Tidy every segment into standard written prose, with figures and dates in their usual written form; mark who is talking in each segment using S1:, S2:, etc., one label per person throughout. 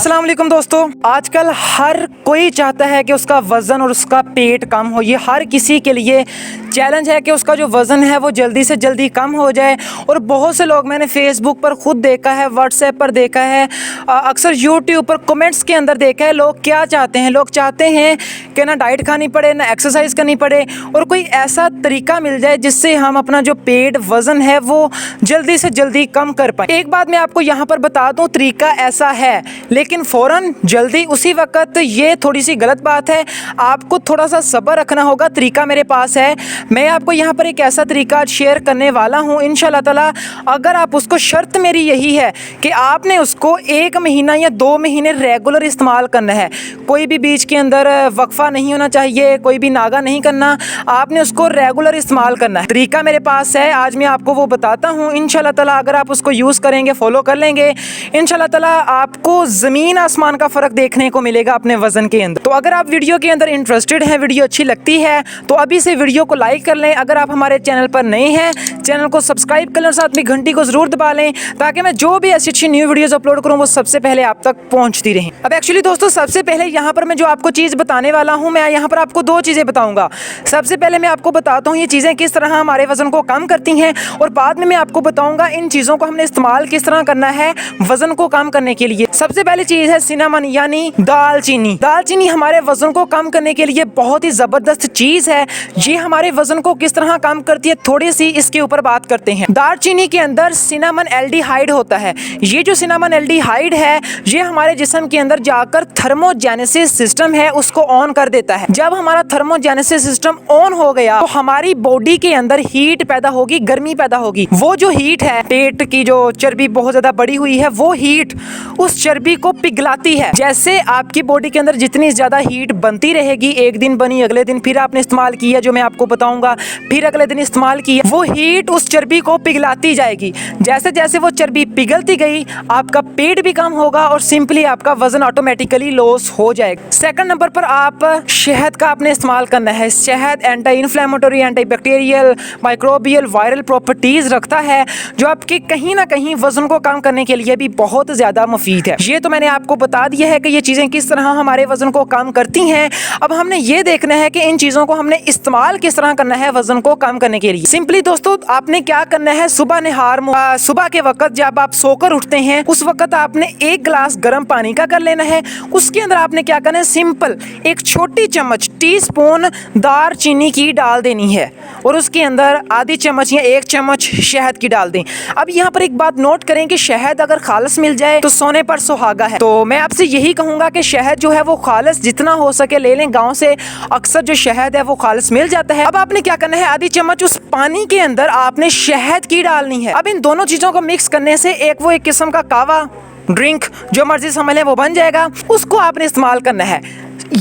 S1: अस्सलाम वालेकुम दोस्तों, आजकल हर कोई चाहता है कि उसका वज़न और उसका पेट कम हो। ये हर किसी के लिए चैलेंज है कि उसका जो वज़न है वो जल्दी से जल्दी कम हो जाए। और बहुत से लोग मैंने फेसबुक पर ख़ुद देखा है, व्हाट्सएप पर देखा है, अक्सर यूट्यूब पर कमेंट्स के अंदर देखा है। लोग क्या चाहते हैं, लोग चाहते हैं कि ना डाइट खानी पड़े, ना एक्सरसाइज करनी पड़े और कोई ऐसा तरीका मिल जाए जिससे हम अपना जो पेट वज़न है वो जल्दी से जल्दी कम कर पाएँ। एक बात मैं आपको यहाँ पर बता दूँ, तरीका ऐसा है लेकिन फ़ौरन जल्दी उसी वक्त ये थोड़ी सी गलत बात है। आपको थोड़ा सा सब्र रखना होगा। तरीका मेरे पास है, मैं आपको यहाँ पर एक ऐसा तरीका शेयर करने वाला हूँ इंशाल्लाह ताला। अगर आप उसको, शर्त मेरी यही है कि आपने उसको 1 महीना या 2 महीने रेगुलर इस्तेमाल करना है। कोई भी बीच के अंदर वक्फा नहीं होना चाहिए, कोई भी नागा नहीं करना, आपने उसको रेगुलर इस्तेमाल करना है। तरीका मेरे पास है, आज मैं आपको वो बताता हूँ। इंशाल्लाह ताला अगर आप उसको यूज़ करेंगे, फॉलो कर लेंगे, इंशाल्लाह ताला आपको ज़मीन आसमान का फ़र्क देखने को मिलेगा अपने वज़न के अंदर। तो अगर आप वीडियो के अंदर इंटरेस्टेड हैं, वीडियो अच्छी लगती है तो अभी से वीडियो को लाइक कर लें। अगर आप हमारे चैनल पर नए हैं, चैनल को सब्सक्राइब कर लें, साथ में घंटी को ज़रूर दबा लें ताकि मैं जो भी अच्छी अच्छी न्यू वीडियोज़ अपलोड करूँ वो सबसे पहले आप तक पहुँचती रहें। अब एक्चुअली दोस्तों, सबसे पहले यहाँ पर मैं जो आपको चीज़ बताने वाला हूँ, मैं यहाँ पर आपको 2 चीज़ें बताऊँगा। सबसे पहले मैं आपको बताता हूँ ये चीज़ें किस तरह हमारे वज़न को कम करती हैं और बाद में मैं आपको बताऊँगा इन चीज़ों को हमने इस्तेमाल किस तरह करना है वज़न को कम करने के लिए। सबसे पहली चीज़ है सिनामन यानी दालचीनी। दालचीनी हमारे वज़न को कम करने के लिए बहुत ही ज़बरदस्त चीज़ है। ये हमारे वज़न को किस तरह कम करती है, थोड़ी सी इसके ऊपर बात करते हैं। दालचीनी के अंदर सिनामन एल्डिहाइड होता है। ये जो सिनामन एल्डिहाइड है ये हमारे जिस्म के अंदर जाकर थर्मोजेनेसिस सिस्टम है उसको ऑन कर देता है। जब हमारा थर्मोजेनेसिस सिस्टम ऑन हो गया तो हमारी बॉडी के अंदर हीट पैदा होगी, गर्मी पैदा होगी। वो जो हीट है, पेट की जो चर्बी बहुत ज़्यादा बढ़ी हुई है, वो हीट उस चर्बी को पिघलाती है। जैसे आपकी बॉडी के अंदर जितनी ज़्यादा हीट बनती रहेगी, एक दिन बनी, अगले दिन फिर आपने इस्तेमाल किया जो मैं आपको बताऊंगा, फिर अगले दिन इस्तेमाल किया, वो हीट उस चर्बी को पिघलाती जाएगी। जैसे जैसे वो चर्बी पिघलती गई आपका पेट भी कम होगा और सिंपली आपका वजन ऑटोमेटिकली लॉस हो जाएगा। सेकंड नंबर पर आप शहद का आपने इस्तेमाल करना है। शहद anti inflammatory, anti bacterial, microbial, viral properties रखता है जो आपके कहीं ना कहीं वजन को कम करने के लिए भी बहुत ज़्यादा मुफीद है। ये तो मैंने आपको बता दिया है कि ये चीज़ें किस तरह हमारे वजन को कम करती हैं। अब हमने ये देखना है कि इन चीज़ों को हमने इस्तेमाल किस तरह करना है वजन को कम करने के लिए। सिंपली दोस्तों, आपने क्या करना है, सुबह निहार सुबह के वक्त जब आप सोकर उठते हैं उस वक्त आपने 1 गिलास गर्म पानी का कर लेना है। उसके अंदर आपने क्या करना है, सिंपल एक छोटी चम्मच टीस्पून दालचीनी की डाल देनी है और उसके अंदर आधी चम्मच या 1 चम्मच शहद की डाल दें। अब यहाँ पर एक बात नोट करें कि शहद अगर खालिस मिल जाए तो सोने पर सुहागा है। तो मैं आपसे यही कहूँगा कि शहद जो है वो खालिस जितना हो सके ले लें। गाँव से अक्सर जो शहद है वो खालिस मिल जाता है। अब आपने क्या करना है, आधी चम्मच उस पानी के अंदर आपने शहद की डालनी है। अब इन दोनों चीज़ों को मिक्स करने से एक किस्म का कावा ड्रिंक जो मर्जी समझ लें वो बन जाएगा। उसको आपने इस्तेमाल करना है।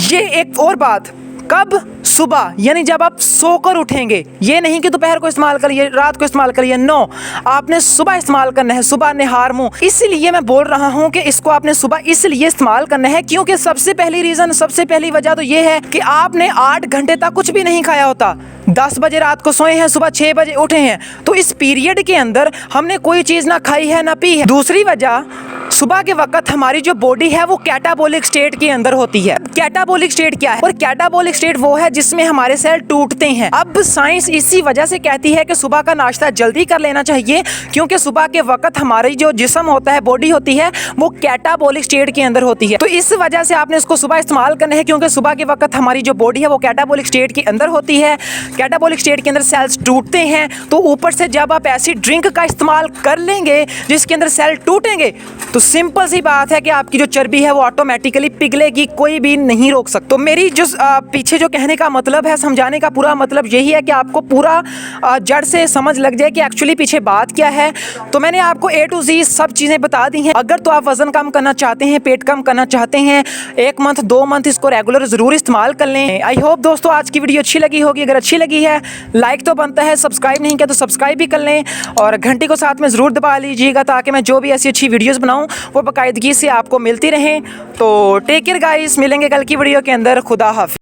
S1: ये एक और बात, कब? सुबह, यानी जब आप सोकर उठेंगे। ये नहीं कि दोपहर को इस्तेमाल करिए, रात को इस्तेमाल करिए, नो, आपने सुबह इस्तेमाल करना है, सुबह निहार मुँह। इसलिए मैं बोल रहा हूँ कि इसको आपने सुबह इसलिए इस्तेमाल करना है क्योंकि सबसे पहली वजह तो ये है कि आपने 8 घंटे तक कुछ भी नहीं खाया होता। 10 बजे रात को सोए हैं, सुबह 6 बजे उठे हैं, तो इस पीरियड के अंदर हमने कोई चीज़ ना खाई है ना पी है। दूसरी वजह, सुबह के वक्त हमारी जो बॉडी है वो कैटाबॉलिक स्टेट के अंदर होती है। कैटाबॉलिक स्टेट क्या है? और कैटाबॉलिक स्टेट वो है जिसमें हमारे सेल टूटते हैं। अब साइंस इसी वजह से कहती है कि सुबह का नाश्ता जल्दी कर लेना चाहिए क्योंकि सुबह के वक्त हमारी जो जिस्म होता है, बॉडी होती है, वो कैटाबॉलिक स्टेट के अंदर होती है। तो इस वजह से आपने इसको सुबह इस्तेमाल करना है क्योंकि सुबह के वक्त हमारी जो बॉडी है वो कैटाबॉलिक स्टेट के अंदर होती है। कैटाबॉलिक स्टेट के अंदर सेल्स टूटते हैं, तो ऊपर से जब आप ऐसी ड्रिंक का इस्तेमाल कर लेंगे जिसके अंदर सेल टूटेंगे तो सिंपल सी बात है कि आपकी जो चर्बी है वो ऑटोमेटिकली पिघलेगी, कोई भी नहीं रोक सकता। तो मेरी जो पीछे जो कहने का मतलब है, समझाने का पूरा मतलब यही है कि आपको पूरा जड़ से समझ लग जाए कि एक्चुअली पीछे बात क्या है। तो मैंने आपको A to Z सब चीज़ें बता दी हैं। अगर तो आप वज़न कम करना चाहते हैं, पेट कम करना चाहते हैं, 1 मंथ 2 मंथ इसको रेगुलर ज़रूर इस्तेमाल कर लें। आई होप दोस्तों आज की वीडियो अच्छी लगी होगी। अगर अच्छी लगी है लाइक तो बनता है, सब्सक्राइब नहीं किया तो सब्सक्राइब भी कर लें और घंटी को साथ में ज़रूर दबा लीजिएगा ताकि मैं जो भी ऐसी अच्छी वीडियोज़ बनाऊँ वो बाकायदगी से आपको मिलती रहें। तो टेक केयर गाइस, मिलेंगे कल की वीडियो के अंदर। खुदा हाफ़िज़।